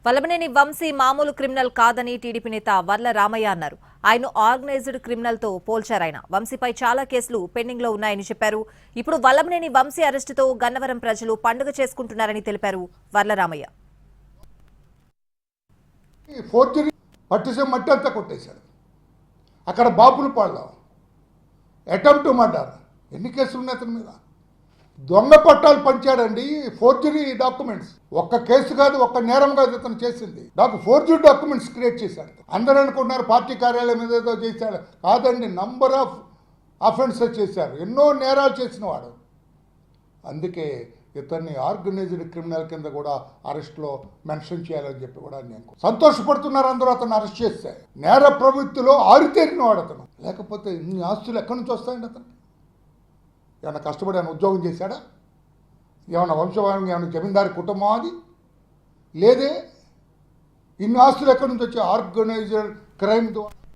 వల్లభనేని వంశీ మామూలు క్రిమినల్ కాదని టీడీపీ నేత వర్ల రామయ్య అన్నారు. ఆయన ఆర్గనైజ్డ్ క్రిమినల్ తో పోల్చారాయన. వంశీపై చాలా కేసులు పెండింగ్ లో ఉన్నాయని చెప్పారు. ఇప్పుడు వల్లభనేని వంశీ అరెస్టుతో గన్నవరం ప్రజలు పండుగ చేసుకుంటున్నారని తెలిపారు వర్ల రామయ్య. ఫోర్జరీ పట్టిసే మట్టి అంతా కొట్టేశాడు. అక్కడ బాపులు పాళ్ళం అటెంప్ట్ మర్డర్ ఎన్ని కేసులు ఉన్నాయి అతని మీద? దొంగ పట్టాలు పంచాడండి. ఫోర్జరీ డాక్యుమెంట్స్ ఒక్క కేసు కాదు, ఒక్క నేరం కాదు ఇతను చేసింది. ఫోర్జరీ డాక్యుమెంట్స్ క్రియేట్ చేశాడు. అందరూ అనుకుంటున్నారు పార్టీ కార్యాలయం మీద ఏదో చేశాడు. కాదండి, నంబర్ ఆఫ్ అఫెన్సెస్ చేశారు. ఎన్నో నేరాలు చేసిన వాడు. అందుకే ఇతన్ని ఆర్గనైజ్డ్ క్రిమినల్ కింద కూడా అరెస్ట్లో మెన్షన్ చేయాలని చెప్పి కూడా నేను సంతోషపడుతున్నారు. అందరూ అతను అరెస్ట్ చేస్తే నేర ప్రవృత్తిలో ఆరితేరిన వాడు అతను. లేకపోతే ఇన్ని ఆస్తులు ఎక్కడి నుంచి వస్తాయండి? అతను ఏమైనా కష్టపడి ఆయన ఉద్యోగం చేశాడా? ఏమైనా వంశవారంగా ఏమైనా జమీందారి కుటుంబం అది? లేదే. ఇన్ని ఆస్తులు ఎక్కడి నుంచి వచ్చాయి? ఆర్గనైజ్డ్ క్రైమ్ ద్వారా.